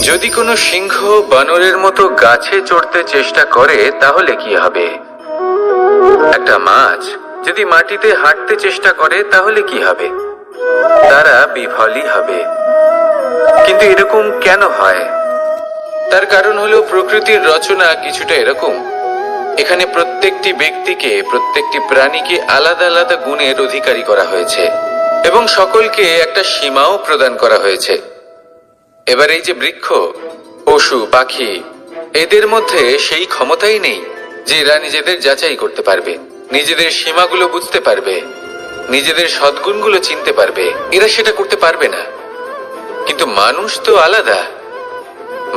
যদি কোনো সিংহ বানরের মতো গাছে চড়তে চেষ্টা করে তাহলে কি হবে? একটা মাছ যদি মাটিতে হাঁটতে চেষ্টা করে তাহলে কি হবে? তারা বিফলই হবে। কিন্তু এরকম কেন হয়? তার কারণ হলো প্রকৃতির রচনা কিছুটা এরকম। এখানে প্রত্যেকটি ব্যক্তিকে, প্রত্যেকটি প্রাণীকে আলাদা আলাদা গুণের অধিকারী করা হয়েছে এবং সকলকে একটা সীমাও প্রদান করা হয়েছে। এবার এই যে বৃক্ষ, পশু, পাখি, এদের মধ্যে সেই ক্ষমতাই নেই যে এরা নিজেদের যাচাই করতে পারবে, নিজেদের সীমাগুলো বুঝতে পারবে, নিজেদের সদ্গুণগুলো চিনতে পারবে। এরা সেটা করতে পারবে না। কিন্তু মানুষ তো আলাদা।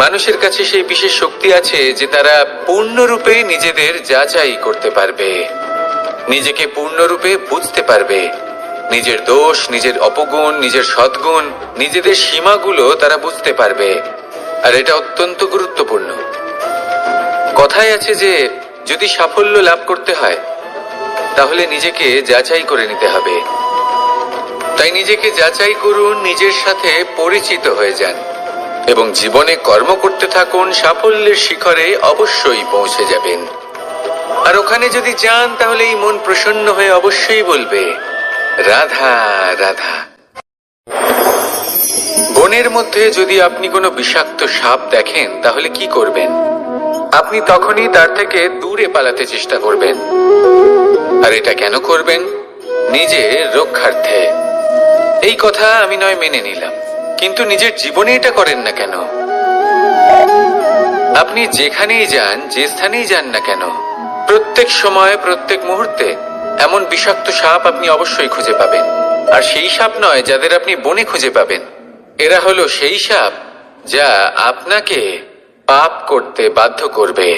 মানুষের কাছে সেই বিশেষ শক্তি আছে যে তারা পূর্ণরূপে নিজেদের যাচাই করতে পারবে, নিজেকে পূর্ণরূপে বুঝতে পারবে, নিজের দোষ, নিজের অপগুণ, নিজের সদ্গুণ, নিজেদের সীমাগুলো তারা বুঝতে পারবে। আর এটা অত্যন্ত গুরুত্বপূর্ণ। কথায় আছে যে যদি সাফল্য লাভ করতে হয় তাহলে নিজেকে যাচাই করে নিতে হবে। তাই নিজেকে যাচাই করুন, নিজের সাথে পরিচিত হয়ে যান এবং জীবনে কর্ম করতে থাকুন। সাফল্যের শিখরে অবশ্যই পৌঁছে যাবেন। আর ওখানে যদি যান তাহলে এই মন প্রসন্ন হয়ে অবশ্যই বলবে, রাধা রাধা। বনের মধ্যে যদি আপনি কোনো বিষাক্ত সাপ দেখেন তাহলে কি করবেন? আপনি তখনই তার থেকে দূরে পালাতে চেষ্টা করবেন। আর এটা কেন করবেন? নিজের রক্ষার্থে। এই কথা আমি নয় মেনে নিলাম, কিন্তু নিজের জীবনে এটা করেন না কেন? আপনি যেখানেই যান, যে স্থানেই যান না কেন, প্রত্যেক সময়, প্রত্যেক মুহূর্তে এমন বিষাক্ত সাপ আপনি অবশ্যই খুঁজে পাবেন। আর সেই সাপ নয় যাদের আপনি বনে খুঁজে পাবেন। এরা হলো সেই সাপ যা আপনাকে পাপ করতে বাধ্য করবে।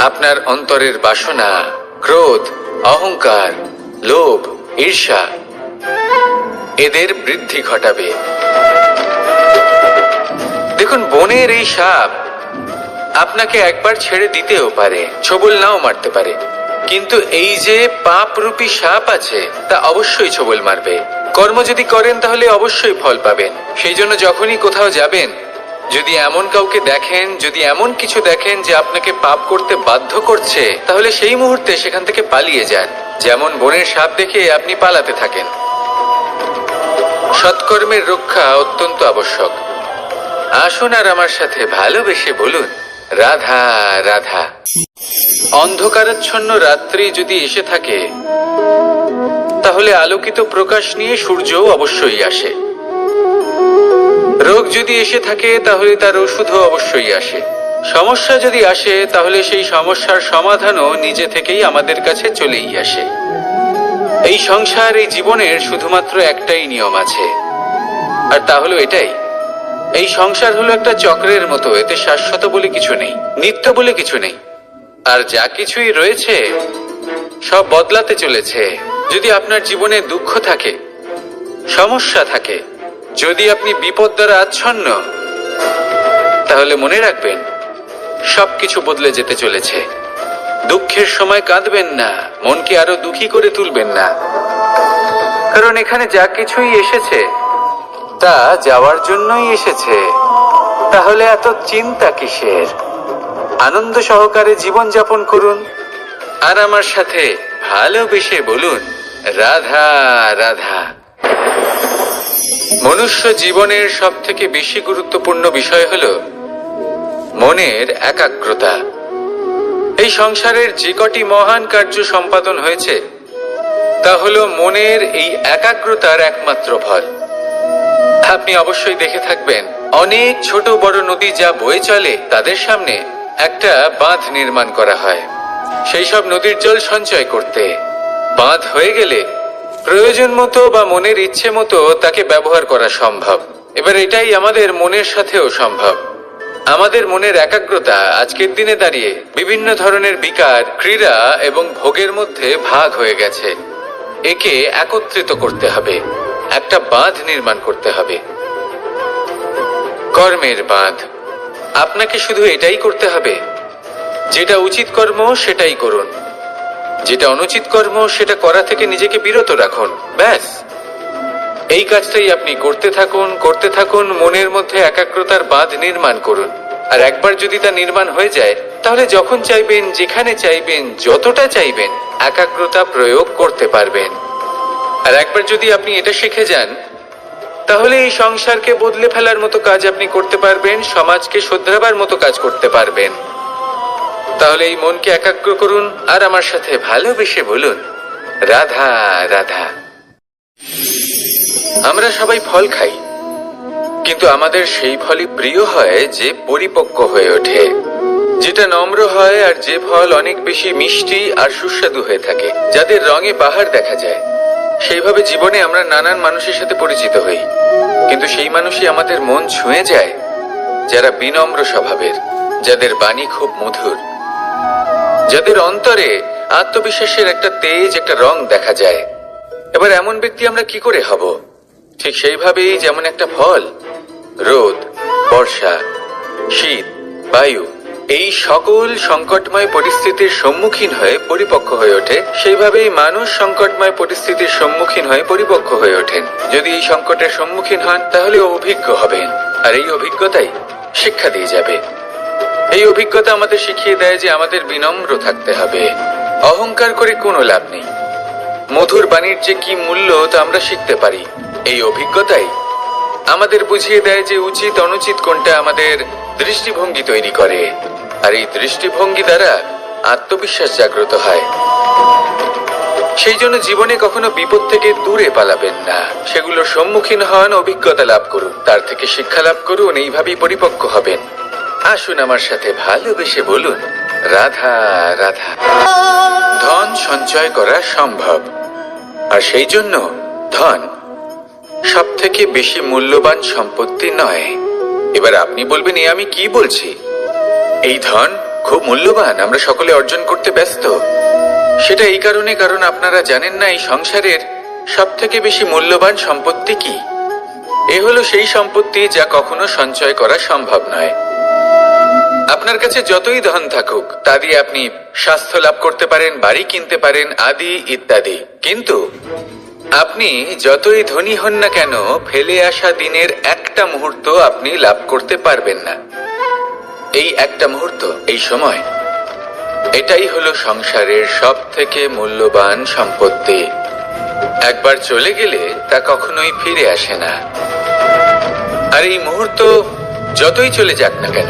আপনার অন্তরের বাসনা, ক্রোধ, অহংকার, লোভ, ঈর্ষা, এদের বৃদ্ধি ঘটাবে। দেখুন, বনের এই সাপ আপনাকে একবার ছেড়ে দিতেও পারে, ছোবল নাও মারতে পারে, কিন্তু এই যে পাপরূপী সাপ আছে তা অবশ্যই ছোবল মারবে। কর্ম যদি করেন তাহলে অবশ্যই ফল পাবেন। সেই জন্য যখনই কোথাও যাবেন, যদি এমন কাউকে দেখেন, যদি এমন কিছু দেখেন যে আপনাকে পাপ করতে বাধ্য করছে, তাহলে সেই মুহূর্তে সেখান থেকে পালিয়ে যান। যেমন বনের সাপ দেখে আপনি পালাতে থাকেন। সৎকর্মের রক্ষা অত্যন্ত আবশ্যক। আসুন আর আমার সাথে ভালোবেসে বলুন, রাধা রাধা। অন্ধকারাচ্ছন্ন রাত্রি যদি এসে থাকে তাহলে আলোকিত প্রকাশ নিয়ে সূর্যও অবশ্যই আসে। রোগ যদি এসে থাকে তাহলে তার ওষুধও অবশ্যই আসে। সমস্যা যদি আসে তাহলে সেই সমস্যার সমাধানও নিজে থেকেই আমাদের কাছে চলেই আসে। এই সংসার, এই জীবনের শুধুমাত্র একটাই নিয়ম আছে, আর তা হলো এটাই, এই সংসার হলো একটা চক্রের মতো। এতে শাশ্বত বলে কিছু নেই, নিত্য বলে কিছু নেই। আর যা কিছুই রয়েছে সব বদলাতে চলেছে। যদি আপনার জীবনে দুঃখ থাকে, সমস্যা থাকে, যদি আপনি বিপদ দ্বারা আচ্ছন্ন, তাহলে মনে রাখবেন সবকিছু বদলে যেতে চলেছে। দুঃখের সময় কাঁদবেন না, মনকে আরো দুঃখী করে তুলবেন না, কারণ এখানে যা কিছুই এসেছে তা যাওয়ার জন্যই এসেছে। তাহলে এত চিন্তা কিসের? আনন্দ সহকারে জীবন যাপন করুন আর আমার সাথে ভালোবেসে বলুন, রাধা রাধা। মনুষ্য জীবনের সব থেকে বেশি গুরুত্বপূর্ণ বিষয় হলো মনের একাগ্রতা। এই সংসারের যে কটি মহান কার্য সম্পাদন হয়েছে তা হলো মনের এই একাগ্রতার একমাত্র ফল। আপনি অবশ্যই দেখে থাকবেন, অনেক ছোট বড় নদী যা বয়ে চলে তাদের সামনে একটা বাঁধ নির্মাণ করা হয় সেই সব নদীর জল সঞ্চয় করতে। বাঁধ হয়ে গেলে প্রয়োজন মতো বা মনের ইচ্ছে মতো তাকে ব্যবহার করা সম্ভব। এবার এটাই আমাদের মনের সাথেও সম্ভব। আমাদের মনের একাগ্রতা আজকের দিনে দাঁড়িয়ে বিভিন্ন ধরনের বিকার, ক্রীড়া এবং ভোগের মধ্যে ভাগ হয়ে গেছে। একে একত্রিত করতে হবে, একটা বাঁধ নির্মাণ করতে হবে, কর্মের বাঁধ। আপনাকে শুধু এটাই করতে হবে, যেটা উচিত কর্ম সেটাই করুন, যেটা অনুচিত কর্ম সেটা করা থেকে নিজেকে বিরত রাখুন। ব্যাস, এই কাজটাই আপনি করতে থাকুন, মনের মধ্যে একাগ্রতার বাঁধ নির্মাণ করুন। আর একবার যদি তা নির্মাণ হয়ে যায়, তাহলে যখন চাইবেন, যেখানে চাইবেন, যতটা চাইবেন, একাগ্রতা প্রয়োগ করতে পারবেন। আর একবার যদি আপনি এটা শিখে যান, তাহলে এই সংসারকে বদলে ফেলার মতো কাজ আপনি করতে পারবেন, সমাজকে শুধরাবার মতো কাজ করতে পারবেন। তাহলে এই মনকে একাগ্র করুন আর আমার সাথে ভালোবেসে বলুন, রাধা রাধা। আমরা সবাই ফল খাই, কিন্তু আমাদের সেই ফলই প্রিয় হয় যে পরিপক্ক হয়ে ওঠে, যেটা নম্র হয়, আর যে ফল অনেক বেশি মিষ্টি আর সুস্বাদু হয়ে থাকে, যাদের রঙে বাহার দেখা যায়। সেইভাবে জীবনে আমরা নানান মানুষের সাথে পরিচিত হই, কিন্তু সেই মানুষই আমাদের মন ছুঁয়ে যায় যারা বিনম্র স্বভাবের, যাদের বাণী খুব মধুর, যাদের অন্তরে আত্মবিশ্বাসের একটা তেজ, একটা রং দেখা যায়। এবার এমন ব্যক্তি আমরা কি করে হব? ঠিক সেইভাবেই যেমন একটা ফল রোদ, বর্ষা, শীত, বায়ু এই সকল সংকটময় পরিস্থিতির সম্মুখীন হয়ে পরিপক্ক হয়ে ওঠে, সেইভাবেই মানুষ সংকটময় পরিস্থিতির সম্মুখীন হয়ে পরিপক্ক হয়ে ওঠেন। যদি এই সংকটের সম্মুখীন হন, তাহলে অভিজ্ঞ হবেন, আর এই অভিজ্ঞতাই শিক্ষা দিয়ে যাবে। এই অভিজ্ঞতা আমাদের শিখিয়ে দেয় যে আমাদের বিনম্র থাকতে হবে। অহংকার করে কোনো লাভ নেই। মধুর বাণীর যে কি মূল্য তা আমরা শিখতে পারি। এই অভিজ্ঞতাই আমাদের বুঝিয়ে দেয় যে উচিত অনুচিত কোনটা, আমাদের দৃষ্টিভঙ্গি তৈরি করে, আর এই দৃষ্টিভঙ্গি দ্বারা আত্মবিশ্বাস জাগ্রত হয়। সেই জন্য জীবনে কখনো বিপদ থেকে দূরে পালাবেন না, সেগুলোর সম্মুখীন হন, অভিজ্ঞতা লাভ করুন, তার থেকে শিক্ষা লাভ করুন, এইভাবেই পরিপক্ক হবেন। আসুন আমার সাথে ভালোবেসে বলুন, রাধা রাধা। ধন সঞ্চয় করা সম্ভব, আর সেই জন্য ধন সব থেকে বেশি মূল্যবান সম্পত্তি নয়। এবার আপনি বলবেন, এ আমি কি বলছি? এই ধন খুব মূল্যবান, আমরা সকলে অর্জন করতে ব্যস্ত। সেটা এই কারণে, কারণ আপনারা জানেন না এই সংসারের সব থেকে বেশি মূল্যবান সম্পত্তি কি। এ হলো সেই সম্পত্তি যা কখনো সঞ্চয় করা সম্ভব নয়। আপনার কাছে যতই ধন থাকুক, তা দিয়ে আপনি স্বাস্থ্য লাভ করতে পারেন, বাড়ি কিনতে পারেন, আদি ইত্যাদি, কিন্তু আপনি যতই ধনী হন না কেন, ফেলে আসা দিনের একটা মুহূর্ত আপনি লাভ করতে পারবেন না। এই একটা মুহূর্ত, এই সময়, এটাই হলো সংসারের সব থেকে মূল্যবান সম্পত্তি। একবার চলে গেলে তা কখনোই ফিরে আসে না। আর এই মুহূর্ত যতই চলে যাক না কেন,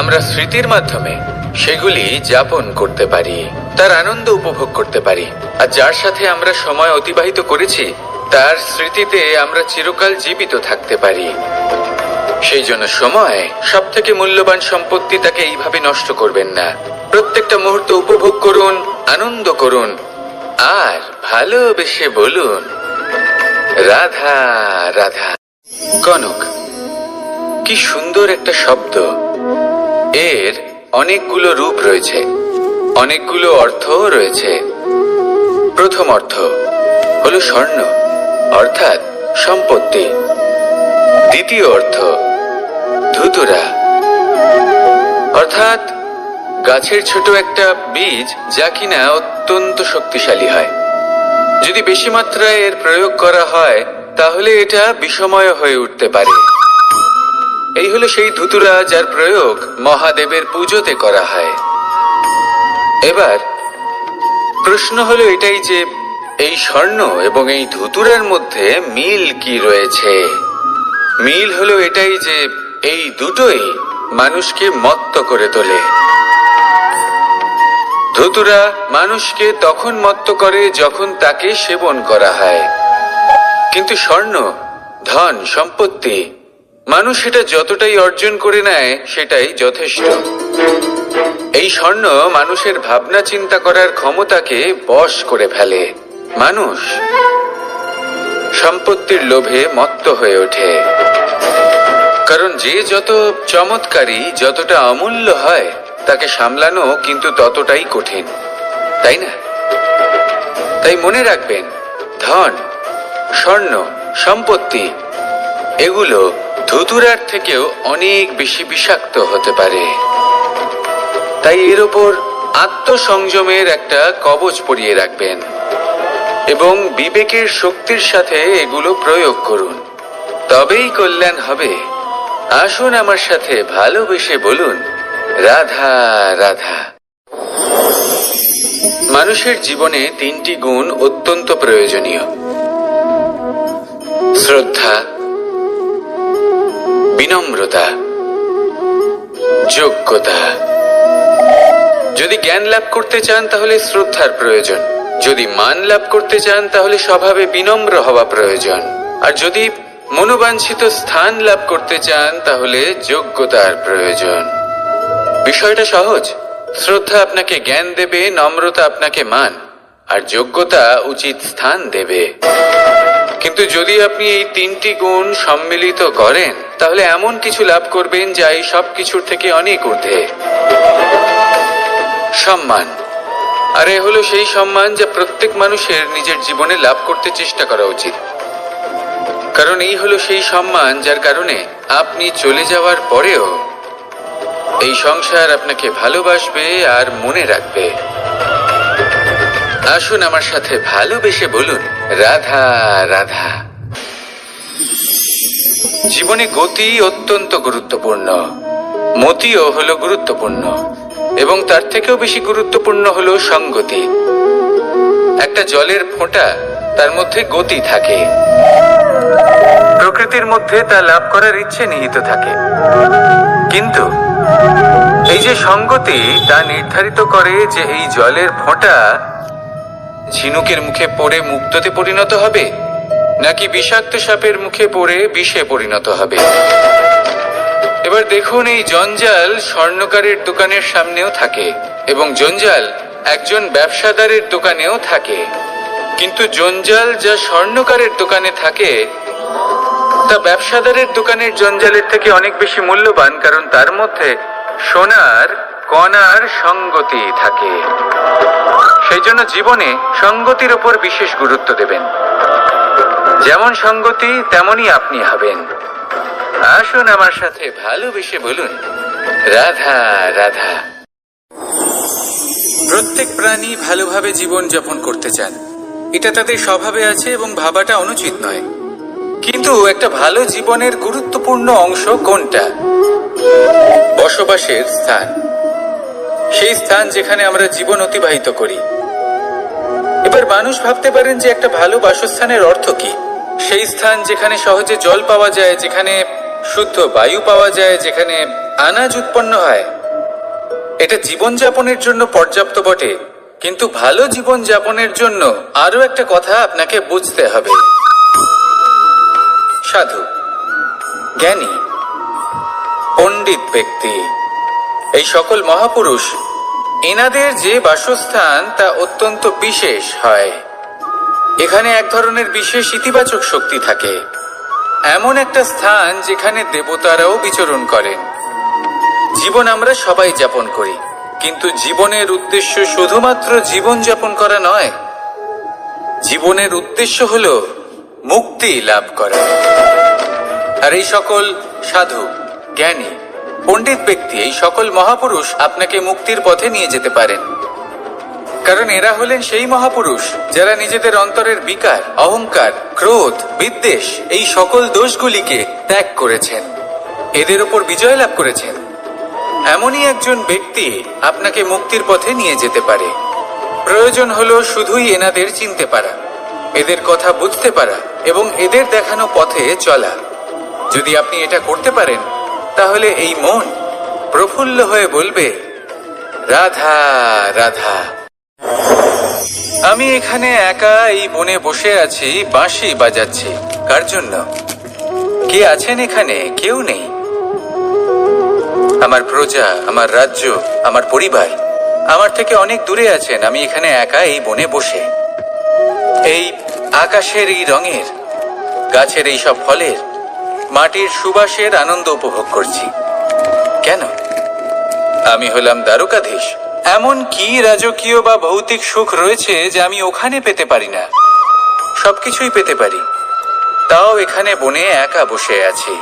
আমরা স্মৃতির মাধ্যমে সেগুলি যাপন করতে পারি, তার আনন্দ উপভোগ করতে পারি। আর যার সাথে আমরা সময় অতিবাহিত করেছি, তার স্মৃতিতে আমরা চিরকাল জীবিত থাকতে পারি। সেই জন্য সময় সব থেকে মূল্যবান সম্পত্তি, তাকে এইভাবে নষ্ট করবেন না। প্রত্যেকটা মুহূর্ত উপভোগ করুন, আনন্দ করুন, আর ভালোবেসে বলুন, রাধা রাধা। কনক, কি সুন্দর একটা শব্দ। এর অনেকগুলো রূপ রয়েছে, অনেকগুলো অর্থও রয়েছে। প্রথম অর্থ হলো স্বর্ণ, অর্থাৎ সম্পত্তি। দ্বিতীয় অর্থ ধুতুরা, অর্থাৎ গাছের ছোট একটা বীজ, যা কিনা অত্যন্ত শক্তিশালী হয়। যদি বেশি মাত্রায় এর প্রয়োগ করা হয়, তাহলে এটা বিষময় হয়ে উঠতে পারে। এই হলো সেই ধুতুরা যার প্রয়োগ মহাদেবের পুজোতে করা হয়। এবার প্রশ্ন হলো এটাই যে এই স্বর্ণ এবং এই ধুতুরার মধ্যে মিল কি রয়েছে? মিল হলো এটাই যে এই দুটোই মানুষকে মত্ত করে তোলে। ধুতুরা মানুষকে তখন মত্ত করে যখন তাকে সেবন করা হয়, কিন্তু স্বর্ণ, ধন, সম্পত্তি, মানুষ সেটা যতটাই অর্জন করে নেয় সেটাই যথেষ্ট। এই স্বর্ণ মানুষের ভাবনা চিন্তা করার ক্ষমতাকে বশ করে ফেলে। মানুষ সম্পত্তির লোভে মত্ত হয়ে ওঠে, কারণ যে যত চমৎকারী, যতটা অমূল্য হয়, তাকে সামলানো কিন্তু ততটাই কঠিন, তাই না? তাই মনে রাখবেন, ধন, স্বর্ণ, সম্পত্তি এগুলো ধুতুরার থেকেও অনেক বেশি বিষাক্ত হতে পারে। তাই এর ওপর আত্মসংযমের একটা কবচ পরিয়ে রাখবেন। এবং বিবেকের শক্তির সাথে এগুলো প্রয়োগ করুন, তবেই কল্যাণ হবে। আসুন আমার সাথে ভালোবেসে বলুন, রাধা রাধা। মানুষের জীবনে 3টি গুণ অত্যন্ত প্রয়োজনীয়: শ্রদ্ধা, বিনম্রতা, যোগ্যতা। যদি জ্ঞান লাভ করতে চান তাহলে শ্রদ্ধার প্রয়োজন, যদি মান লাভ করতে চান তাহলে স্বভাবে বিনম্র হওয়া প্রয়োজন, আর যদি মনোবাঞ্ছিত স্থান লাভ করতে চান তাহলে যোগ্যতার প্রয়োজন। বিষয়টা সহজ। শ্রদ্ধা আপনাকে জ্ঞান দেবে, নম্রতা আপনাকে মান, আর যোগ্যতা উচিত স্থান দেবে। কিন্তু যদি আপনি এই 3টি গুণ সম্মিলিত করেন তাহলে এমন কিছু লাভ করবেন যা এই সব কিছুর থেকে অনেক ঊর্ধ্বে। সম্মান। আর এ হলো সেই সম্মান যা প্রত্যেক মানুষের নিজের জীবনে লাভ করতে চেষ্টা করা উচিত, কারণ এই হলো সেই সম্মান যার কারণে আপনি চলে যাওয়ার পরেও এই সংসার আপনাকে ভালোবাসবে আর মনে রাখবে। আসুন আমার সাথে ভালোবেসে বলুন, রাধা রাধা। জীবনে গতি অত্যন্ত গুরুত্বপূর্ণ, মতিও হলো গুরুত্বপূর্ণ, এবং তার থেকেও বেশি গুরুত্বপূর্ণ হলো সঙ্গতি। একটা জলের ফোঁটা, তার মধ্যে গতি থাকে, প্রকৃতির মধ্যে তা লাভ করার ইচ্ছে নিহিত থাকে, কিন্তু এই যে সঙ্গতি তা নির্ধারিত করে যে এই জলের ফোঁটা ঝিনুকের মুখে পড়ে মুক্ততে পরিণত হবে নাকি বিষাক্ত সাপের মুখে পড়ে বিষে পরিণত হবে। এবার দেখুন, এই জঞ্জাল স্বর্ণকারের দোকানের সামনেও থাকে এবং জঞ্জাল একজন ব্যবসাদারের দোকানেও থাকে, কিন্তু জঞ্জাল যা স্বর্ণকারের দোকানে থাকে তা ব্যবসাদারের দোকানের জঞ্জালের থেকে অনেক বেশি মূল্যবান, কারণ তার মধ্যে সোনার কণার সঙ্গতি থাকে। সেই জন্য জীবনে সঙ্গতির উপর বিশেষ গুরুত্ব দেবেন। যেমন সঙ্গতি তেমনই আপনি হবেন। আসুন আমার সাথে ভালোবেসে বলুন, রাধা রাধা। প্রত্যেক প্রাণী ভালোভাবে জীবন যাপন করতে চান, এটা তাদের স্বভাবে আছে এবং ভাবাটা অনুচিত নয়। কিন্তু একটা ভালো জীবনের গুরুত্বপূর্ণ অংশ কোনটা? বসবাসের স্থান। সেই স্থান যেখানে আমরা জীবন অতিবাহিত করি। এবার মানুষ ভাবতে পারেন যে একটা ভালো বাসস্থানের অর্থ কি? সেই স্থান যেখানে সহজে জল পাওয়া যায়, যেখানে শুদ্ধ বায়ু পাওয়া যায়, যেখানে আনাজ উৎপন্ন হয়। এটা জীবনযাপনের জন্য পর্যাপ্ত বটে, কিন্তু ভালো জীবনযাপনের জন্য আরো একটা কথা আপনাকে বুঝতে হবে। সাধু, জ্ঞানী, পণ্ডিত ব্যক্তি, এই সকল মহাপুরুষ, এনাদের যে বাসস্থান তা অত্যন্ত বিশেষ হয়। এখানে এক ধরনের বিশেষ ইতিবাচক শক্তি থাকে, এমন একটা স্থান যেখানে দেবতারাও বিচরণ করেন। জীবন আমরা সবাই যাপন করি, কিন্তু জীবনের উদ্দেশ্য শুধুমাত্র জীবন যাপন করা নয়। জীবনের উদ্দেশ্য হলো মুক্তি লাভ করা। আর এই সকল সাধু, জ্ঞানী, পণ্ডিত ব্যক্তি, এই সকল মহাপুরুষ আপনাকে মুক্তির পথে নিয়ে যেতে পারেন, কারণ এরা হলেন সেই মহাপুরুষ যারা নিজেদের অন্তরের বিকার, অহংকার, ক্রোধ, বিদ্বেষ এই সকল দোষগুলিকে ত্যাগ করেছেন, এদের উপর বিজয় লাভ করেছেন। এমনই একজন ব্যক্তি আপনাকে মুক্তির পথে নিয়ে যেতে পারে। প্রয়োজন হলো শুধুই এনাদের চিনতে পারা, এদের কথা বুঝতে পারা এবং এদের দেখানো পথে চলা। যদি আপনি এটা করতে পারেন তাহলে এই মন প্রফুল্ল হয়ে বলবে, রাধা রাধা। আমি এখানে একা এই বনে বসে আছি, বাঁশি বাজাচ্ছি। কার জন্য? কে আছেন এখানে? কেউ নেই। আমার প্রজা, আমার রাজ্য, আমার পরিবার আমার থেকে অনেক দূরে আছেন। আমি এখানে একা এই বনে বসে এই আকাশের এই রঙের, গাছের এই সব ফলের, মাটির সুবাসের আনন্দ উপভোগ করছি। কেন? আমি হলাম দ্বারকাধীশ। এমন কি রাজকীয় বা ভৌতিক সুখ রয়েছে যা আমি ওখানে পেতে পারি না? সবকিছুই পেতে পারি, তাও এখানে বনে একা বসে আছি।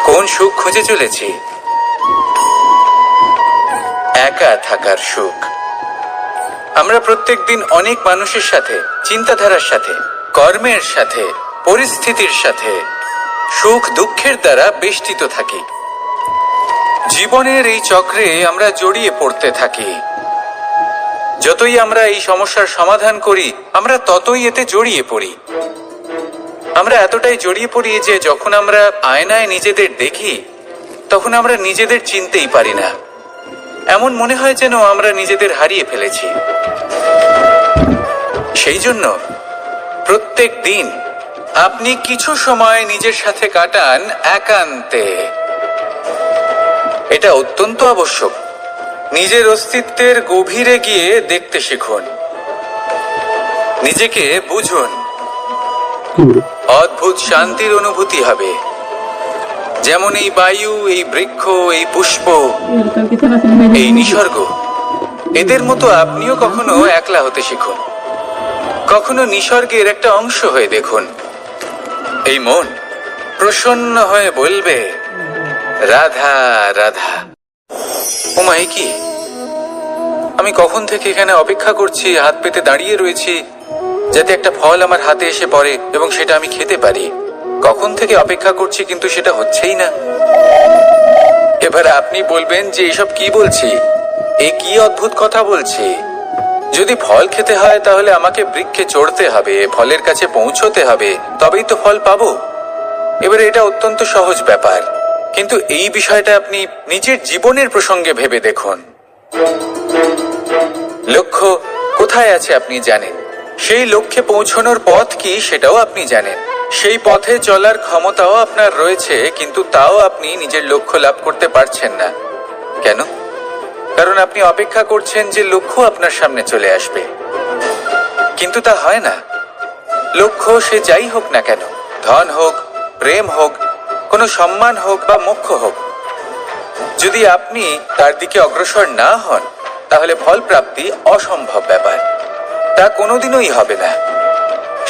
কোন সুখ খুঁজে চলেছি? একা থাকার সুখ। আমরা প্রত্যেকদিন অনেক মানুষের সাথে, চিন্তাধারার সাথে, কর্মের সাথে, পরিস্থিতির সাথে, সুখ দুঃখের দ্বারা বেষ্টিত থাকি। জীবনের এই চক্রে আমরা জড়িয়ে পড়তে থাকি। যতই আমরা এই সমস্যার সমাধান করি, আমরা ততই এতে জড়িয়ে পড়ি। আমরা এতটাই জড়িয়ে পড়ি যে যখন আমরা আয়নায় নিজেদের দেখি, তখন আমরা নিজেদের চিনতেই পারি না। এমন মনে হয় যেন আমরা নিজেদের হারিয়ে ফেলেছি। সেই জন্য প্রত্যেক দিন আপনি কিছু সময় নিজের সাথে কাটান একান্তে। এটা অত্যন্ত আবশ্যক। নিজের অস্তিত্বের গভীরে গিয়ে দেখতে শিখুন, নিজেকে বুঝুন। অদ্ভুত শান্তির অনুভূতি হবে। যেমন এই বায়ু, এই বৃক্ষ, এই পুষ্প, এই নিসর্গ, এদের মতো আপনিও কখনো একলা হতে শিখুন। কখনো নিসর্গের একটা অংশ হয়ে দেখুন। এই মন প্রসন্ন হয়ে বলবে, রাধা রাধা। ওমা, এ কি? আমি কখন থেকে এখানে অপেক্ষা করছি, হাত পেতে দাঁড়িয়ে রয়েছি যাতে একটা ফল আমার হাতে এসে পড়ে এবং সেটা আমি খেতে পারি। কখন থেকে অপেক্ষা করছি, কিন্তু সেটা হচ্ছেই না। এবার আপনি বলবেন যে এসব কি বলছি, এ কি অদ্ভুত কথা বলছি। যদি ফল খেতে হয় তাহলে আমাকে বৃক্ষে চড়তে হবে, ফলের কাছে পৌঁছতে হবে, তবেই তো ফল পাবো। এবারে এটা অত্যন্ত সহজ ব্যাপার, কিন্তু এই বিষয়টা আপনি নিজের জীবনের প্রসঙ্গে ভেবে দেখুন। লক্ষ্য কোথায় আছে আপনি জানেন, সেই লক্ষ্যে পৌঁছানোর পথ কি সেটাও আপনি জানেন, সেই পথে চলার ক্ষমতাও আপনার রয়েছে, কিন্তু তাও আপনি নিজের লক্ষ্য লাভ করতে পারছেন না। কেন? কারণ আপনি অপেক্ষা করছেন যে লক্ষ্য আপনার সামনে চলে আসবে, কিন্তু তা হয় না। লক্ষ্য সে যাই হোক না কেন, ধন হোক, প্রেম হোক, কোনো সম্মান হোক বা মোক্ষ হোক, যদি আপনি তার দিকে অগ্রসর না হন তাহলে ফল প্রাপ্তি অসম্ভব ব্যাপার, তা কোনোদিনই হবে না।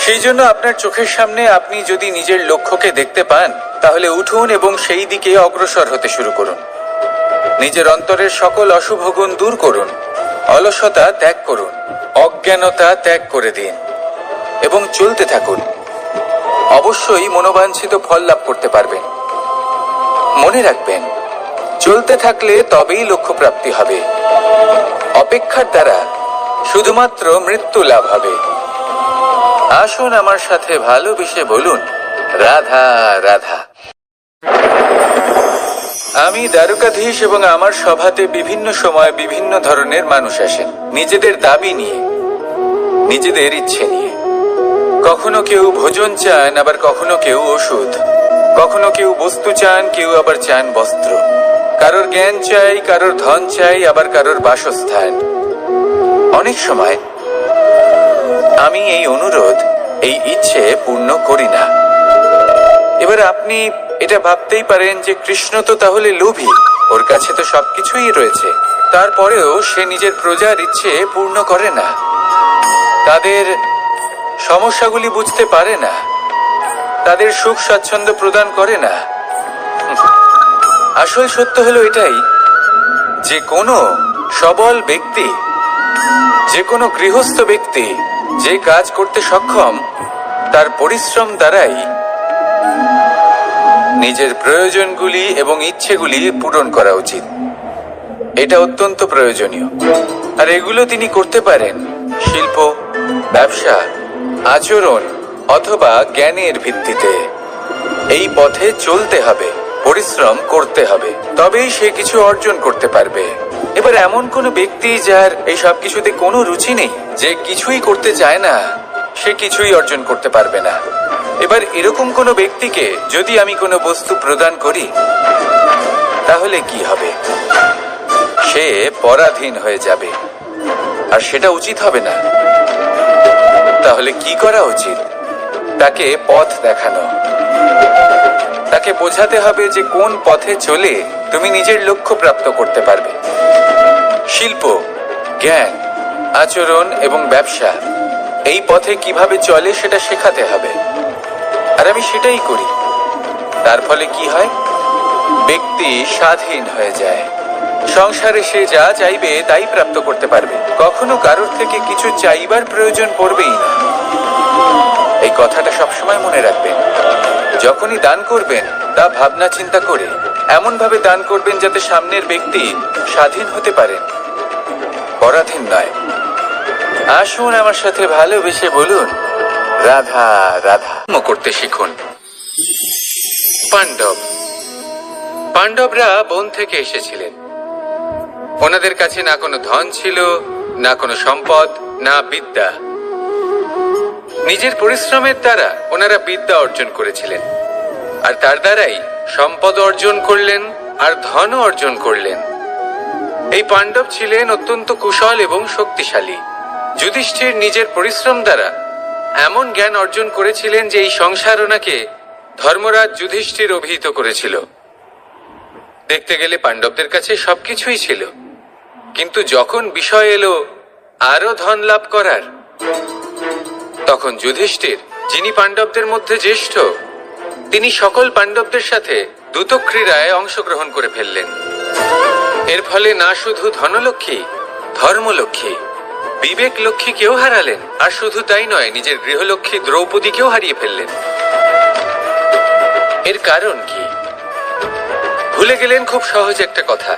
সেই জন্য আপনার চোখের সামনে আপনি যদি নিজের লক্ষ্যকে দেখতে পান, তাহলে উঠুন এবং সেই দিকে অগ্রসর হতে শুরু করুন। নিজের অন্তরের সকল অশুভ গুণ দূর করুন, অলসতা ত্যাগ করুন, অজ্ঞানতা ত্যাগ করে দিন এবং চলতে থাকুন। অবশ্যই মনোবাঞ্ছিত ফল লাভ করতে পারবেন। মনে রাখবেন, চলতে থাকলে তবেই লক্ষ্য প্রাপ্তি হবে। অপেক্ষার দ্বারা শুধুমাত্র মৃত্যু লাভ হবে। আসুন আমার সাথে ভালোবেসে বলুন, রাধা রাধা। আমি দ্বারকাধীশ এবং আমার সভাতে বিভিন্ন সময় বিভিন্ন ধরনের মানুষ আসেন, নিজেদের দাবি নিয়ে, নিজেদের ইচ্ছে নিয়ে। কখনো কেউ ভোজন চান, আবার কখনো কেউ ওষুধ, কখনো কেউ বস্তু চান, কেউ আবার চান বস্ত্র। কারোর জ্ঞান চাই, কারোর ধন চাই, আবার কারোর বাসস্থান। অনেক সময় আমি এই অনুরোধ, এই ইচ্ছে পূর্ণ করি না। এবার আপনি এটা ভাবতেই পারেন যে কৃষ্ণ তো তাহলে লোভী, ওর কাছে তো সবকিছুই রয়েছে, তারপরেও সে নিজের প্রজার ইচ্ছে পূর্ণ করে না, তাদের সমস্যাগুলি বুঝতে পারে না, তাদের সুখ স্বাচ্ছন্দ্য প্রদান করে না। আসল সত্য হলো এটাই যে কোনো সবল ব্যক্তি, যে কোনো গৃহস্থ ব্যক্তি যে কাজ করতে সক্ষম, তার পরিশ্রম দ্বারাই নিজের প্রয়োজনগুলি এবং ইচ্ছেগুলি পূরণ করা উচিত। এটা অত্যন্ত প্রয়োজনীয়, আর এগুলো তিনি করতে পারেন শিল্প, ব্যবসা, আচরণ অথবা জ্ঞানের ভিত্তিতে। এই পথে চলতে হবে, পরিশ্রম করতে হবে, তবেই সে কিছু অর্জন করতে পারবে। এবার এমন কোনো ব্যক্তি যার এই সব কিছুতে কোনো রুচি নেই, যে কিছুই করতে চায় না, সে কিছুই অর্জন করতে পারবে না। এবার এরকম কোনো ব্যক্তিকে যদি আমি কোনো বস্তু প্রদান করি, তাহলে কি হবে? সে পরাধীন হয়ে যাবে, আর সেটা উচিত হবে না। তাহলে কি করা উচিত? তাকে পথ দেখানো, তাকে বোঝাতে হবে যে কোন পথে চলে তুমি নিজের লক্ষ্য প্রাপ্ত করতে পারবে। শিল্প, জ্ঞান, আচরণ এবং ব্যবসা, এই পথে কিভাবে চলে সেটা শেখাতে হবে, আর আমি সেটাই করি। তার ফলে কি হয়? ব্যক্তি স্বাধীন হয়ে যায়, সংসারে সে যা চাইবে তাই প্রাপ্ত করতে পারবে, কখনো কারোর থেকে কিছু চাইবার প্রয়োজন পড়বেই না। এই কথাটা সবসময় মনে রাখবেন। যখনই দান করবেন তা ভাবনা চিন্তা করে এমন ভাবে দান করবেন যাতে সামনের ব্যক্তি স্বাধীন হতে পারেন, পরাধীন নয়। আসুন আমার সাথে ভালোবেসে বলুন, রাধা রাধা করতে শিখুন। পাণ্ডবরা বন থেকে এসেছিলেন। ওনাদের কাছে না কোনো ধন ছিল, না কোনো সম্পদ, না বিদ্যা। নিজের পরিশ্রমের দ্বারা ওনারা বিদ্যা অর্জন করেছিলেন, আর তার দ্বারাই সম্পদ অর্জন করলেন আর ধনও অর্জন করলেন। এই পাণ্ডব ছিলেন অত্যন্ত কুশল এবং শক্তিশালী। যুধিষ্ঠির নিজের পরিশ্রম দ্বারা এমন জ্ঞান অর্জন করেছিলেন যে এই সংসার ওনাকে ধর্মরাজ যুধিষ্ঠির অভিহিত করেছিল। দেখতে গেলে পাণ্ডবদের কাছে সবকিছুই ছিল, কিন্তু যখন বিষয় এলো আরো ধন লাভ করার, তখন যুধিষ্ঠির, যিনি পাণ্ডবদের মধ্যে জ্যেষ্ঠ, তিনি সকল পাণ্ডবদের সাথে দ্যুতক্রীড়ায় অংশগ্রহণ করে ফেললেন। এর ফলে না শুধু ধনলক্ষ্মী, ধর্মলক্ষ্মী, বিবেক লক্ষ্মীকেও হারালেন, আর শুধু তাই নয়, নিজের গৃহলক্ষ্মী দ্রৌপদীকেও হারিয়ে ফেললেন। এর কারণ কি? ভুলে গেলেন খুব সহজ একটা কথা,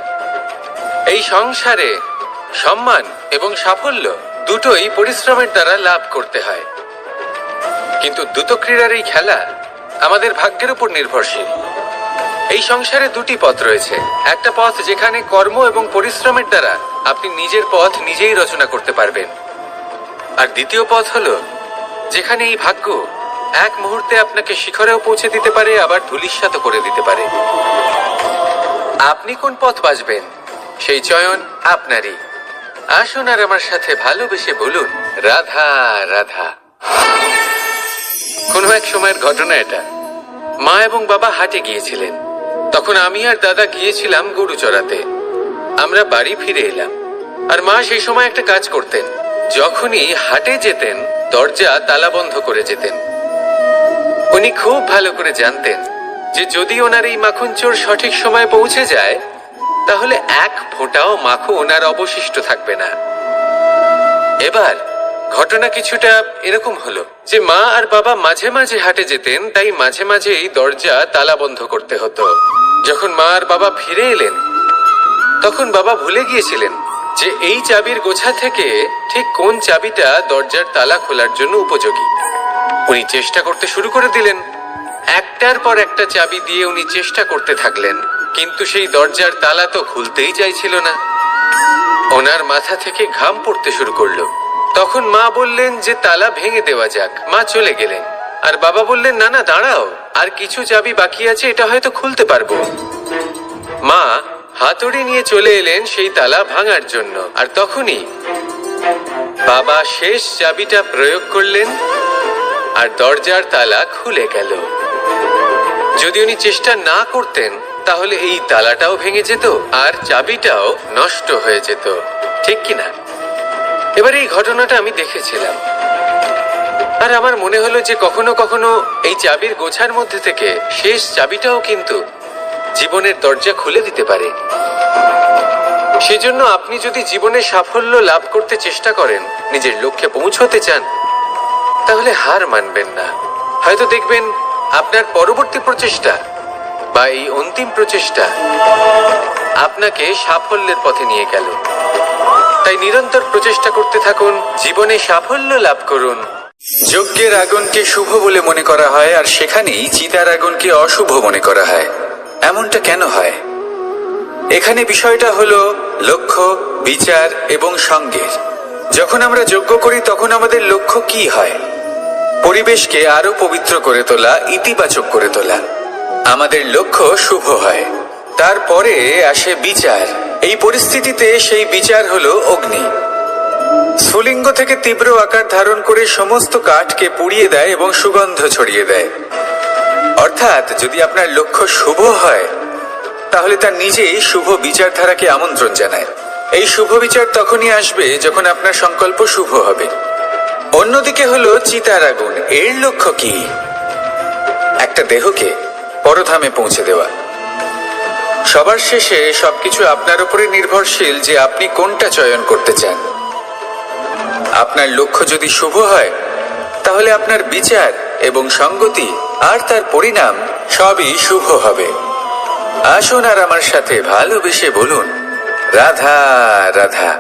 এই সংসারে সম্মান এবং সাফল্য দুটোই পরিশ্রমের দ্বারা লাভ করতে হয়। কিন্তু দ্যুতক্রীড়ার এই খেলা আমাদের ভাগ্যের উপর নির্ভরশীল। এই সংসারে দুটি পথ রয়েছে। একটা পথ যেখানে কর্ম এবং পরিশ্রমের দ্বারা আপনি নিজের পথ নিজেই রচনা করতে পারবেন, আর দ্বিতীয় পথ হলো যেখানে এই ভাগ্য এক মুহূর্তে আপনাকে শিখরেও পৌঁছে দিতে পারে, আবার ধূলিসাৎ করে দিতে পারে। আপনি কোন পথ বাছবেন সেই চয়ন আপনারই। আসুন আর আমার সাথে ভালোবেসে বলুন, রাধা রাধা। কোনো এক সময়ের ঘটনা এটা। মা এবং বাবা হাটে গিয়েছিলেন, তখন আমি আর দাদা গিয়েছিলাম গরু চড়াতে। আমরা বাড়ি ফিরে এলাম, আর মা সেই সময় একটা কাজ করতেন। যখনই হাটে যেতেন দরজা তালা বন্ধ করে যেতেন। উনি খুব ভালো করে জানতেন যে যদি ওনার এই মাখন চোর সঠিক সময়ে পৌঁছে যায় তাহলে এক ফোঁটাও মাখন ওনার অবশিষ্ট থাকবে না। এবার ঘটনা কিছুটা এরকম হলো যে মা আর বাবা মাঝে মাঝে হাটে যেতেন, তাই মাঝে মাঝে এই দরজা তালা বন্ধ করতে হতো। যখন মা আর বাবা ফিরে এলেন তখন বাবা ভুলে গিয়েছিলেন যে এই চাবির গোছা থেকে ঠিক কোন চাবিটা দরজার তালা খোলার জন্য উপযোগী। উনি চেষ্টা করতে শুরু করে দিলেন। একটার পর একটা চাবি দিয়ে উনি চেষ্টা করতে থাকলেন, কিন্তু সেই দরজার তালা তো খুলতেই চাইছিল না। ওনার মাথা থেকে ঘাম পড়তে শুরু করলো। তখন মা বললেন যে তালা ভেঙে দেওয়া যাক। মা চলে গেলেন, আর বাবা বললেন না না দাঁড়াও, আর কিছু চাবি বাকি আছে, এটা হয়তো খুলতে পারবো। মা হাতুড়ি নিয়ে চলে এলেন সেই তালা ভাঙার জন্য, আর তখনই বাবা শেষ চাবিটা প্রয়োগ করলেন আর দরজার তালা খুলে গেল। যদি উনি চেষ্টা না করতেন তাহলে এই তালাটাও ভেঙে যেত আর চাবিটাও নষ্ট হয়ে যেত, ঠিক কিনা? এবার এই ঘটনাটা আমি দেখেছিলাম, আর আমার মনে হলো যে কখনো কখনো এই চাবির গোছার মধ্যে থেকে শেষ চাবিটাও কিন্তু জীবনের দরজা খুলে দিতে পারে। সেজন্য আপনি যদি জীবনে সাফল্য লাভ করতে চেষ্টা করেন, নিজের লক্ষ্যে পৌঁছতে চান, তাহলে হার মানবেন না। হয়তো দেখবেন আপনার পরবর্তী প্রচেষ্টা বা এই অন্তিম প্রচেষ্টা আপনাকে সাফল্যের পথে নিয়ে গেল। তাই নিরন্তর প্রচেষ্টা করতে থাকুন, জীবনে সাফল্য লাভ করুন। যজ্ঞের আগুনকে শুভ বলে মনে করা হয়, আর সেখানেই চিতার আগুনকে অশুভ মনে করা হয়। এমনটা কেন হয়? এখানে বিষয়টা হলো লক্ষ্য, বিচার এবং সঙ্গের। যখন আমরা যজ্ঞ করি তখন আমাদের লক্ষ্য কি হয়? পরিবেশকে আরো পবিত্র করে তোলা, ইতিবাচক করে তোলা। আমাদের লক্ষ্য শুভ হয়। তারপরে আসে বিচার। এই পরিস্থিতিতে সেই বিচার হলো অগ্নি। স্ফুলিঙ্গ থেকে তীব্র আকার ধারণ করে সমস্ত কাঠকে পুড়িয়ে দেয় এবং সুগন্ধ ছড়িয়ে দেয়। অর্থাৎ যদি আপনার লক্ষ্য শুভ হয় তাহলে তা নিজেই শুভ বিচারধারাকে আমন্ত্রণ জানায়। এই শুভ বিচার তখনই আসবে যখন আপনার সংকল্প শুভ হবে। অন্যদিকে হলো চিতার আগুন। এর লক্ষ্য কি? একটা দেহকে পরধামে পৌঁছে দেওয়া। সবার শেষে সবকিছু আপনার উপরে নির্ভরশীল যে আপনি কোনটা চয়ন করতে চান। আপনার লক্ষ্য যদি শুভ হয় তাহলে আপনার বিচার এবং সঙ্গতি আর তার পরিণাম সবই শুভ হবে। আসুন আর আমার সাথে ভালোবেসে বলুন, রাধা রাধা।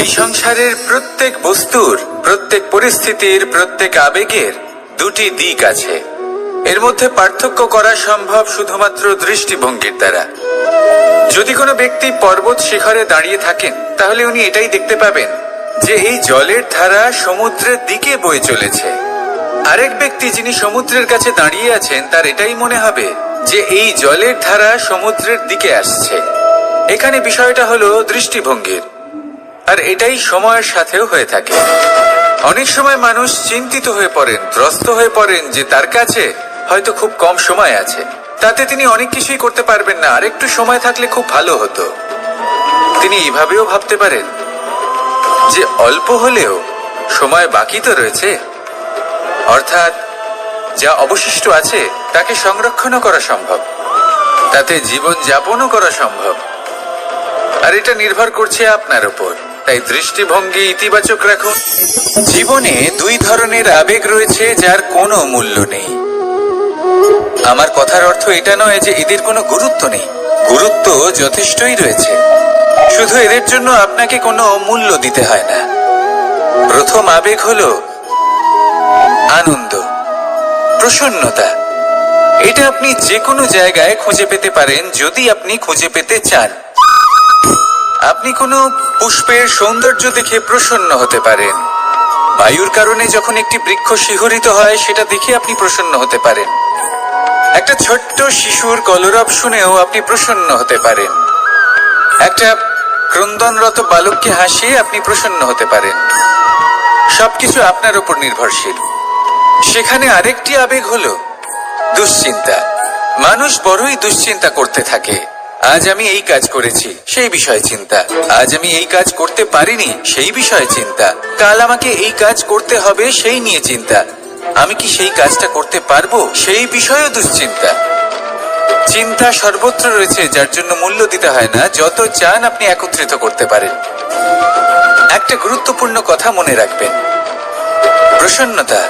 এই সংসারের প্রত্যেক বস্তুর, প্রত্যেক পরিস্থিতির, প্রত্যেক আবেগের দুটি দিক আছে। এর মধ্যে পার্থক্য করা সম্ভব শুধুমাত্র দৃষ্টিভঙ্গির দ্বারা। যদি কোনো ব্যক্তি পর্বত শিখরে দাঁড়িয়ে থাকেন তাহলে উনি এটাই দেখতে পাবেন যে এই জলের ধারা সমুদ্রের দিকে বয়ে চলেছে। আরেক ব্যক্তি যিনি সমুদ্রের কাছে দাঁড়িয়ে আছেন তার এটাই মনে হবে যে এই জলের ধারা সমুদ্রের দিকে আসছে। এখানে বিষয়টা হলো দৃষ্টিভঙ্গির, আর এটাই সময়ের সাথেও হয়ে থাকে। অনেক সময় মানুষ চিন্তিত হয়ে পড়েন, ত্রস্ত হয়ে পড়েন যে তার কাছে হয়তো খুব কম সময় আছে, তাতে তিনি অনেক কিছুই করতে পারবেন না, আর একটু সময় থাকলে খুব ভালো হতো। তিনি এইভাবেও ভাবতে পারেন যে অল্প হলেও সময় বাকি তো রয়েছে, অর্থাৎ যা অবশিষ্ট আছে তাকে সংরক্ষণও করা সম্ভব, তাতে জীবন যাপনও করা সম্ভব। আর এটা নির্ভর করছে আপনার উপর। তাই দৃষ্টিভঙ্গি ইতিবাচক রাখুন। জীবনে দুই ধরনের আবেগ রয়েছে যার কোনো মূল্য নেই। আমার কথার অর্থ এটা নয় যে এদের কোনো গুরুত্ব নেই, গুরুত্ব যথেষ্টই রয়েছে, শুধু এদের জন্য আপনাকে কোনো মূল্য দিতে হয় না। প্রথম আবেগ হলো আনন্দ, প্রসন্নতা। এটা আপনি যে কোনো জায়গায় খুঁজে পেতে পারেন যদি আপনি খুঁজে পেতে চান। আপনি কোনো পুষ্পের সৌন্দর্য দেখে প্রসন্ন হতে পারেন। বায়ুর কারণে যখন একটি বৃক্ষ শিহরিত হয় সেটা দেখে আপনি প্রসন্ন হতে পারেন। একটা ছোট্ট শিশুর কলরব শুনেও আপনি প্রসন্ন হতে পারেন। একটা ক্রন্দনরত বালককে হাসিয়ে আপনি প্রসন্ন হতে পারেন। সবকিছু আপনার উপর নির্ভরশীল। সেখানে আরেকটি আবেগ হলো দুশ্চিন্তা। মানুষ বড়ই দুশ্চিন্তা করতে থাকে। আজ আমি এই কাজ করেছি, সেই বিষয়ে চিন্তা। আজ আমি এই কাজ করতে পারিনি, সেই বিষয়ে চিন্তা। কাল আমাকে এই কাজ করতে হবে, সেই নিয়ে চিন্তা। আমি কি সেই কাজটা করতে পারবো, সেই বিষয়েও দুশ্চিন্তা। চিন্তা সর্বত্র রয়েছে, যার জন্য মূল্য দিতে হয় না। যত চান আপনি একত্রিত করতে পারেন। একটা গুরুত্বপূর্ণ কথা মনে রাখবেন, প্রসন্নতা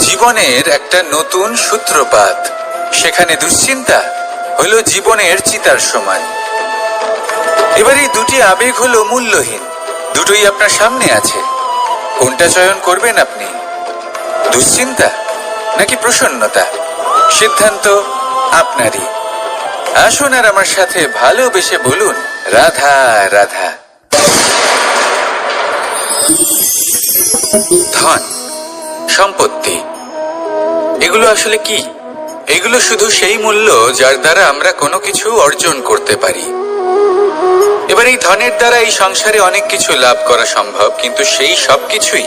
জীবনের একটা নতুন সূত্রপাত। সেখানে দুশ্চিন্তা হলো জীবনের চিতার সমান। এবার এই দুটি আবেগ হলো মূল্যহীন, দুটোই আপনার সামনে আছে। কোনটা চয়ন করবেন আপনি, দুশ্চিন্তা নাকি প্রসন্নতা? সিদ্ধান্ত আপনারই। আসুন আর আমার সাথে ভালোবেসে বলুন, রাধা রাধা। ধন, সম্পত্তি, এগুলো আসলে কি? এগুলো শুধু সেই মূল্য যার দ্বারা আমরা কোনো কিছু অর্জন করতে পারি। এবার এই ধনের দ্বারা এই সংসারে অনেক কিছু লাভ করা সম্ভব, কিন্তু সেই সব কিছুই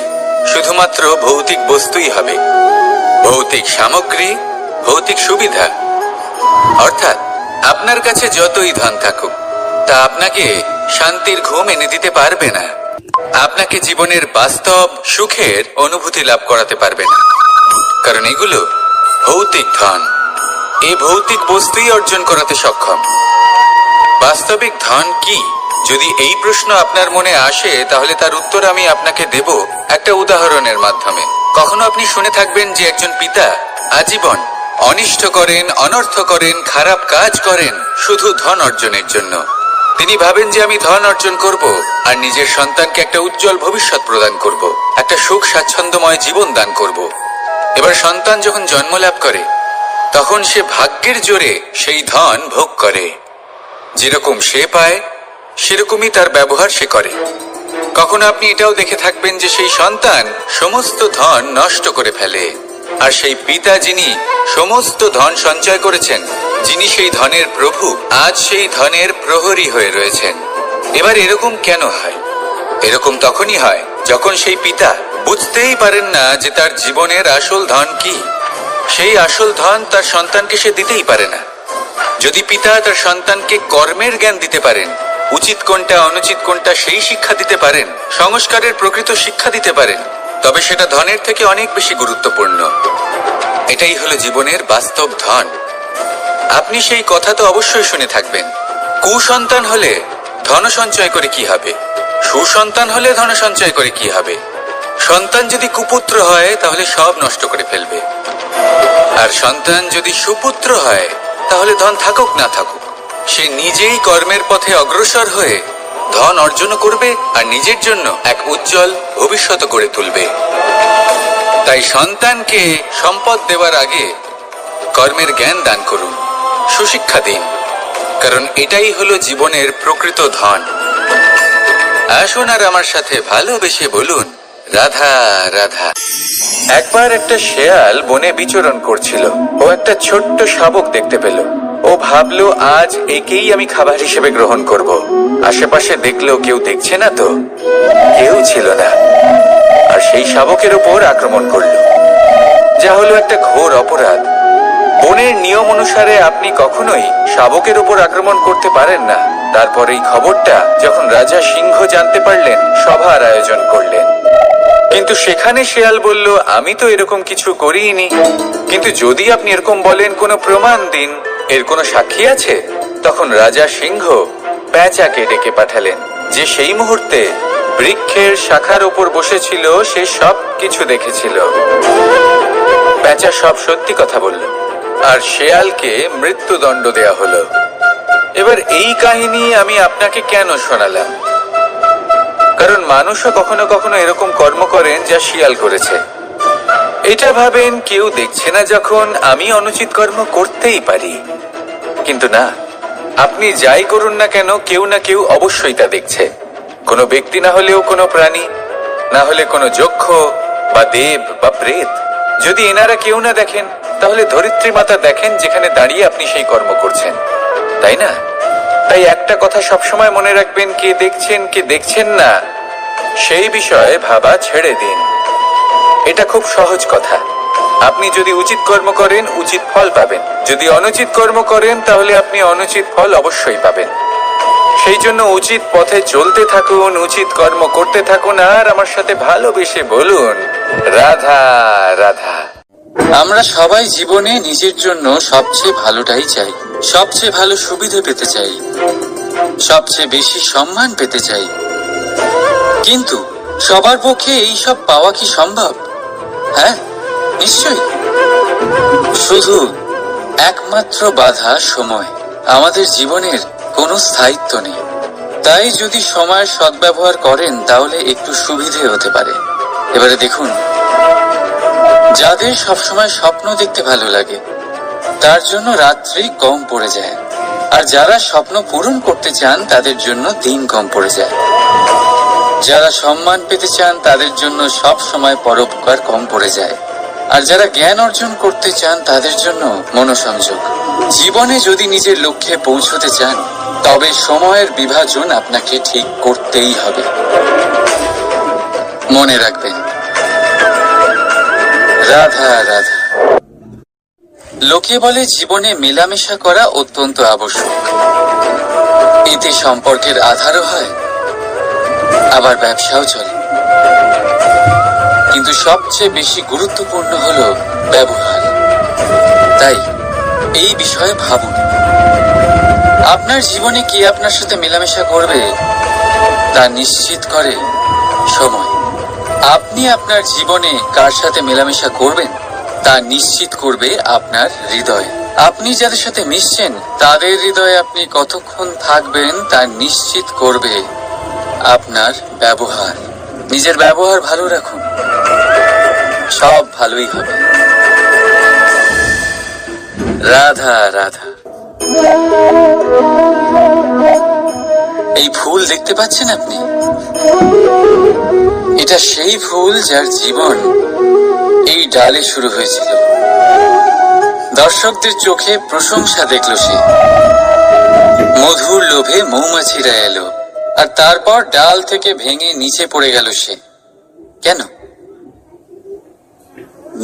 শুধুমাত্র ভৌতিক বস্তুই হবে, ভৌতিক সামগ্রী, ভৌতিক সুবিধা। অর্থাৎ আপনার কাছে যতই ধন থাকুক তা আপনাকে শান্তির ঘুম এনে দিতে পারবে না, আপনাকে জীবনের বাস্তব সুখের অনুভূতি লাভ করাতে পারবে না, কারণ এগুলো ভৌতিক ধন। এই ভৌতিক বস্তুই অর্জন করাতে সক্ষম। বাস্তবিক ধন কি? যদি এই প্রশ্ন আপনার মনে আসে তাহলে তার উত্তর আমি আপনাকে দেব একটা উদাহরণের মাধ্যমে। কখনো আপনি শুনে থাকবেন যে একজন পিতা আজীবন অনিষ্ট করেন, অনর্থ করেন, খারাপ কাজ করেন শুধু ধন অর্জনের জন্য। তিনি ভাবেন যে আমি ধন অর্জন করব আর নিজের সন্তানকে একটা উজ্জ্বল ভবিষ্যৎ প্রদান করব, একটা সুখ স্বাচ্ছন্দ্যময় জীবন দান করব। এবার সন্তান যখন জন্ম লাভ করে তখন সে ভাগ্যের জোরে সেই ধন ভোগ করে। যেরকম সে পায় সেরকমই তার ব্যবহার সে করে। কখনো আপনি এটাও দেখে থাকবেন যে সেই সন্তান সমস্ত ধন নষ্ট করে ফেলে, আর সেই পিতা যিনি সমস্ত ধন সঞ্চয় করেছেন, যিনি সেই ধনের প্রভু, আজ সেই ধনের প্রহরী হয়ে রয়েছেন। এবার এরকম কেন হয়? এরকম তখনই হয় যখন সেই পিতা বুঝতেই পারেন না যে তার জীবনের আসল ধন কি। সেই আসল ধন তার সন্তানকে সে দিতেই পারে না। যদি পিতা তার সন্তানকে কর্মের জ্ঞান দিতে পারেন, উচিত কোনটা অনুচিত কোনটা সেই শিক্ষা দিতে পারেন, সংস্কারের প্রকৃত শিক্ষা দিতে পারেন, তবে সেটা ধনের থেকে অনেক বেশি গুরুত্বপূর্ণ। এটাই হলো জীবনের বাস্তব ধন। আপনি সেই কথা তো অবশ্যই শুনে থাকবেন কুসন্তান হলে ধন সঞ্চয় করে কি হবে? সুসন্তান হলে ধন সঞ্চয় করে কি হবে? সন্তান যদি কুপুত্র হয় তাহলে সব নষ্ট করে ফেলবে, আর সন্তান যদি সুপুত্র হয় তাহলে ধন থাকুক না থাকুক সে নিজেই কর্মের পথে অগ্রসর হয়ে ধন অর্জন করবে আর নিজের জন্য এক উজ্জ্বল ভবিষ্যৎ গড়ে তুলবে। তাই সন্তানকে সম্পদ দেওয়ার আগে কর্মের জ্ঞান দান করুন, সুশিক্ষা দিন, কারণ এটাই হলো জীবনের প্রকৃত ধন। আসুন আর আমার সাথে ভালোবেসে বলুন, রাধা রাধা। একবার একটা শেয়াল বনে বিচরণ করছিল। ও একটা ছোট্ট শাবক দেখতে পেল। ও ভাবলো, আজ একেই আমি খাবার হিসেবে গ্রহণ করব। আশেপাশে দেখলো কেউ দেখছে না, তো কেউ ছিল না, আর সেই শাবকের উপর আক্রমণ করলো, যা হলো একটা ঘোর অপরাধ। বনের নিয়ম অনুসারে আপনি কখনোই শাবকের উপর আক্রমণ করতে পারেন না। তারপর এই খবরটা যখন রাজা সিংহ জানতে পারলেন, সভার আয়োজন করলেন। কিন্তু সেখানে শেয়াল বলল, আমি তো এরকম কিছু করিনি। কিন্তু যদি আপনি এরকম বলেন, কোনো প্রমাণ দিন, এর কোনো সাক্ষী আছে? তখন রাজা সিংহ পেঁচাকে ডেকে পাঠালেন, যে সেই মুহূর্তে বৃক্ষের শাখার ওপর বসেছিল। সে সব কিছু দেখেছিল। পেঁচা সব সত্যি কথা বলল, আর শেয়ালকে মৃত্যুদণ্ড দেয়া হলো। এবার এই কাহিনী আমি আপনাকে কেন শোনালাম? কারণ মানুষও কখনো কখনো এরকম কর্ম করেন যা শিয়াল করেছে। এটা ভাবেন কেউ দেখছে না, যখন আমি অনুচিত কর্ম করতেই পারি। কিন্তু না, আপনি যাই করুন না কেন, কেউ না কেউ অবশ্যই তা দেখছে। কোনো ব্যক্তি না হলেও কোনো প্রাণী, না হলে কোনো যক্ষ বা দেব বা প্রেত। যদি এনারা কেউ না দেখেন, তাহলে ধরিত্রী মাতা দেখেন, যেখানে দাঁড়িয়ে আপনি সেই কর্ম করছেন, তাই না? তাই একটা কথা সবসময় মনে রাখবেন, কে দেখছেন কে দেখছেন না সেই বিষয়ে ভাবা ছেড়ে দিন। এটা খুব সহজ কথা। আপনি যদি উচিত কর্ম করেন, উচিত ফল পাবেন। যদি অনুচিত কর্ম করেন, তাহলে আপনি অনুচিত ফল অবশ্যই পাবেন। সেই জন্য উচিত পথে চলতে থাকুন, উচিত কর্ম করতে থাকুন, আর আমার সাথে ভালোবেসে বলুন, রাধা রাধা। আমরা সবাই জীবনে নিজের জন্য সবচেয়ে ভালোটাই চাই, সবচেয়ে ভালো সুবিধে পেতে চাই, সবচেয়ে বেশি সম্মান পেতে চাই। কিন্তু সবার পক্ষে এই সব পাওয়া কি সম্ভব? হ্যাঁ, নিশ্চয়ই। শুধু একমাত্র বাধা সময়। আমাদের জীবনের কোনো স্থায়িত্ব নেই। তাই যদি সময়ের সদ্ব্যবহার করেন, তাহলে একটু সুবিধে হতে পারে। এবারে দেখুন, যাদের সবসময় স্বপ্ন দেখতে ভালো লাগে, তার জন্য রাত্রি কম পড়ে যায়। আর যারা স্বপ্ন পূরণ করতে চান, তাদের জন্য দিন কম পড়ে যায়। যারা সম্মান পেতে চান, তাদের জন্য সব সময় পরোপকার কম পড়ে যায়। আর যারা জ্ঞান অর্জন করতে চান, তাদের জন্য মনোসংযোগ। জীবনে যদি নিজের লক্ষ্যে পৌঁছতে চান, তবে সময়ের বিভাজন আপনাকে ঠিক করতেই হবে। মনে রাখবেন, রাধা রাধা। লোকে বলে জীবনে মেলামেশা করা অত্যন্ত আবশ্যক। এতে সম্পর্কের আধারও হয়, আবার ব্যবসাও চলে। কিন্তু সবচেয়ে বেশি গুরুত্বপূর্ণ হলো ব্যবহার। তাই এই বিষয়ে ভাবুন, আপনার জীবনে কি আপনার সাথে মেলামেশা করবে তা নিশ্চিত করে সময়। আপনি আপনার জীবনে কার সাথে মেলামেশা করবেন তা নিশ্চিত করবে আপনার হৃদয়। আপনি যাদের সাথে মিশছেন, তাদের হৃদয়ে আপনি কতক্ষণ থাকবেন তা নিশ্চিত করবে আপনার ব্যবহার। নিজের ব্যবহার ভালো রাখুন, সব ভালোই হবে। রাধা রাধা। এই ফুল দেখতে পাচ্ছেন আপনি? এটা সেই ফুল যার জীবন এই ডালে শুরু হয়েছিল। দর্শকদের চোখে প্রশংসা দেখল সে। মধুর লোভে মৌমাছিরা এলো, আর তারপর ডাল থেকে ভেঙে নিচে পড়ে গেল সে। কেন?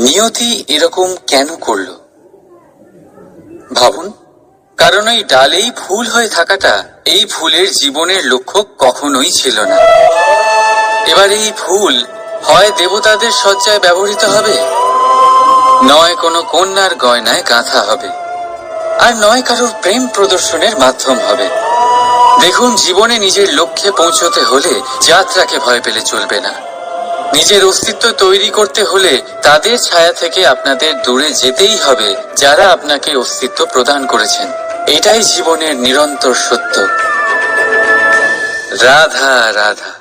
নিয়তি এরকম কেন করলো? ভাবুন। কারণ এই ডালেই ফুল হয়ে থাকাটা এই ফুলের জীবনের লক্ষ্য কখনোই ছিল না। এবার এই ফুল হয় দেবতাদের সজ্জায় ব্যবহৃত হবে, নয় কোনো কন্যার গয়নায় গাঁথা হবে, আর নয় কারোর প্রেম প্রদর্শনের মাধ্যম হবে। দেখুন, জীবনে নিজের লক্ষ্যে পৌঁছতে হলে যাত্রাকে ভয় পেলে চলবে না। নিজের অস্তিত্ব তৈরি করতে হলে তাদের ছায়া থেকে আপনাদের দূরে যেতেই হবে যারা আপনাকে অস্তিত্ব প্রদান করেছেন। এটাই জীবনের নিরন্তর সত্য। রাধা রাধা।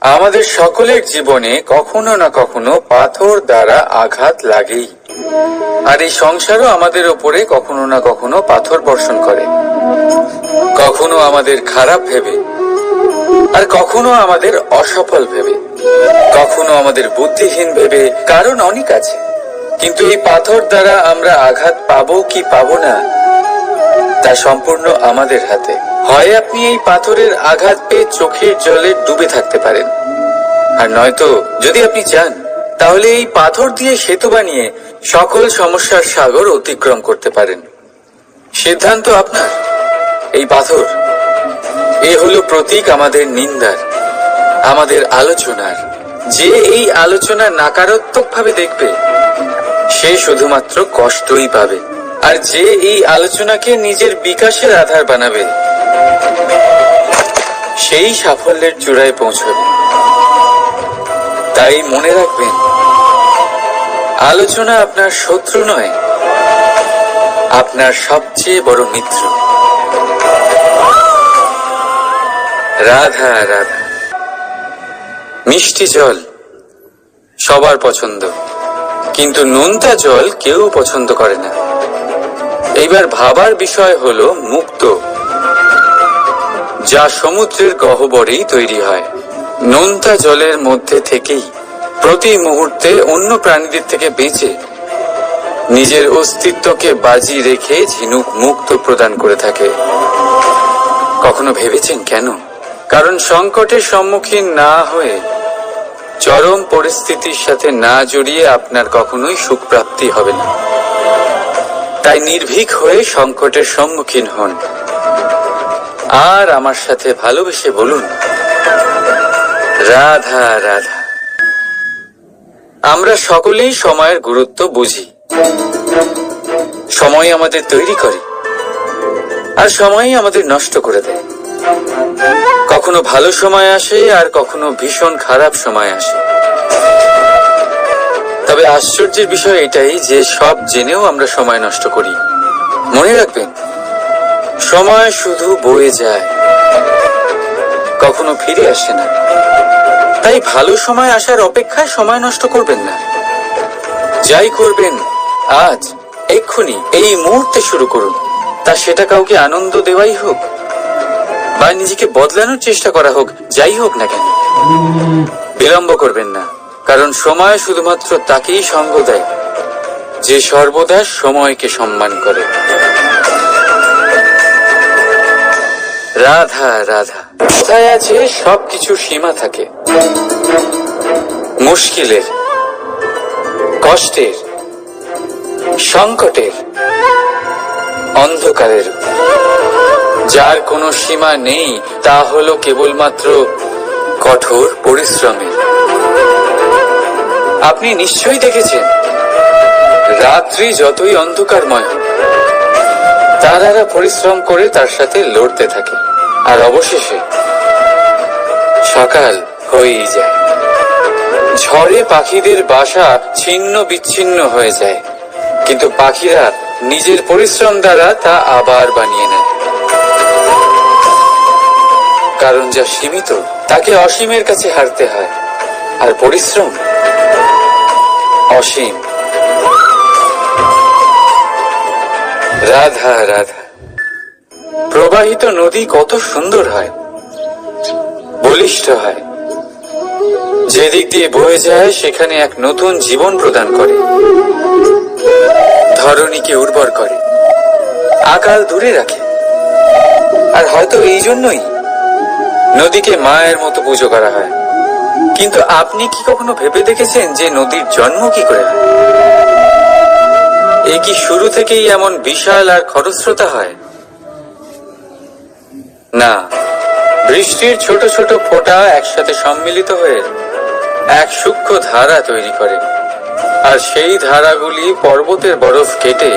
আমাদের সকলের জীবনে কখনো না কখনো পাথর দ্বারা আঘাত লাগেই, আর এই সংসারও আমাদের ওপরে কখনো না কখনো পাথর বর্ষণ করে, কখনো আমাদের খারাপ ভেবে, আর কখনো আমাদের অসফল ভেবে, কখনো আমাদের বুদ্ধিহীন ভেবে। কারণ অনেক আছে, কিন্তু এই পাথর দ্বারা আমরা আঘাত পাবো কি পাবো না তা সম্পূর্ণ আমাদের হাতে। হয় আপনি এই পাথরের আঘাত পেয়ে চোখের জলে ডুবে থাকতে পারেন, আর নয়তো যদি আপনি চান তাহলে এই পাথর দিয়ে সেতু বানিয়ে সকল সমস্যার সাগর অতিক্রম করতে পারেন। সিদ্ধান্ত আপনার। এই পাথর এ হলো প্রতীক আমাদের নিন্দার, আমাদের আলোচনার। যে এই আলোচনা নাকারাত্মক ভাবে দেখবে সে শুধুমাত্র কষ্টই পাবে, আর যে এই আলোচনাকে নিজের বিকাশের আধার বানাবে সেই সাফল্যের চূড়ায় পৌঁছবে। তাই মনে রাখবেন, আলোচনা আপনার শত্রু নয়, আপনার সবচেয়ে বড় মিত্র। রাধা রাধা। মিষ্টি জল সবার পছন্দ, কিন্তু নোনতা জল কেউ পছন্দ করে না। এইবার ভাবার বিষয় হলো মুক্ত, যা সমুদ্রের গহ্বরেই তৈরি হয়। নোনতা জলের মধ্যে থেকেই প্রতি মুহূর্তে অন্য প্রাণীদের থেকে বেঁচে নিজের অস্তিত্বকে বাজি রেখে ঝিনুক মুক্ত প্রদান করে থাকে। কখনো ভেবেছেন কেন? কারণ সংকটের সম্মুখীন না হয়ে, চরম পরিস্থিতির সাথে না জড়িয়ে আপনার কখনোই সুখ প্রাপ্তি হবে না। তাই নির্ভীক হয়ে সংকটের সম্মুখীন হন, আর আমার সাথে ভালোবেসে বলুন রাধা রাধা। আমরা সকলেই সময়ের গুরুত্ব বুঝি। সময় আমাদের তৈরি করে, আর সময়ই আমাদের নষ্ট করে দেয়। কখনো ভালো সময় আসে, আর কখনো ভীষণ খারাপ সময় আসে। তবে আশ্চর্যের বিষয় এটাই যে সব জেনেও আমরা সময় নষ্ট করি। মনে রাখবেন, সময় শুধু বয়ে যায়, কখনো ফিরে আসে না। তাই ভালো সময় আসার অপেক্ষায় সময় নষ্ট করবেন না। যাই করবেন আজ, এক্ষুনি, এই মুহূর্তে শুরু করুন। তা সেটা কাউকে আনন্দ দেওয়াই হোক, বা নিজেকে বদলানোর চেষ্টা করা হোক, যাই হোক না কেন, বিলম্ব করবেন না। কারণ সময় শুধুমাত্র তাকেই সঙ্গ দেয় যে সর্বদা সময়কে সম্মান করে। রাধা রাধা। কোথায় আছে সবকিছুর সীমা থাকে, মুশকিলের, কষ্টের, সংকটের, অন্ধকারের। যার কোনো সীমা নেই তা হলো কেবলমাত্র কঠোর পরিশ্রমের। আপনি নিশ্চয়ই দেখেছেন, রাত্রি যতই অন্ধকারময় হোক, তারারা পরিশ্রম করে তার সাথে লড়তে থাকে, আর অবশেষে সকাল হয়েই যায়। ঝড়ে পাখিদের বাসা ছিন্ন বিচ্ছিন্ন হয়ে যায়, কিন্তু পাখিরা নিজের পরিশ্রম দ্বারা তা আবার বানিয়ে নেয়। কারণ যা সীমিত তাকে অসীমের কাছে হারতে হয়, আর পরিশ্রম অসীম। রাধা রাধা। প্রবাহিত নদী কত সুন্দর হয়, বলিষ্ঠ হয়। যেদিক দিয়ে বয়ে যায় সেখানে এক নতুন জীবন প্রদান করে, ধরণীকে উর্বর করে, আকাল দূরে রাখে। আর হয়তো এই জন্যই নদীকে মায়ের মতো পুজো করা হয়। কিন্তু আপনি কি কখনো ভেবে দেখেছেন যে নদীর জন্ম কি করে হয়? এ কি শুরু থেকেই এমন বিশাল আর খরস্রোতা হয়? না, বৃষ্টির ছোট ছোট ফোঁটা একসাথে সম্মিলিত হয়ে এক সূক্ষ্ম ধারা তৈরি করে, আর সেই ধারাগুলি পর্বতের বরফ কেটে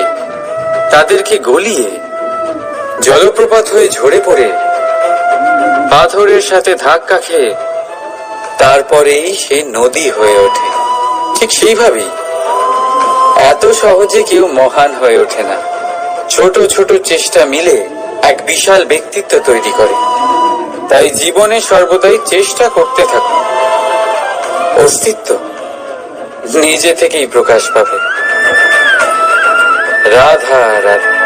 তাদেরকে গলিয়ে জলপ্রপাত হয়ে ঝরে পড়ে পাথরের সাথে ধাক্কা খেয়ে তারপরেই সে নদী হয়ে ওঠে। ঠিক সেইভাবেই এত সহজে কেউ মহান হয়ে ওঠে না। ছোট ছোট চেষ্টা মিলে এক বিশাল ব্যক্তিত্ব তৈরি করে। তাই জীবনে সর্বদাই চেষ্টা করতে থাকুন। অস্তিত্ব নিজে থেকেই প্রকাশ পাবে। রাধা রাধা।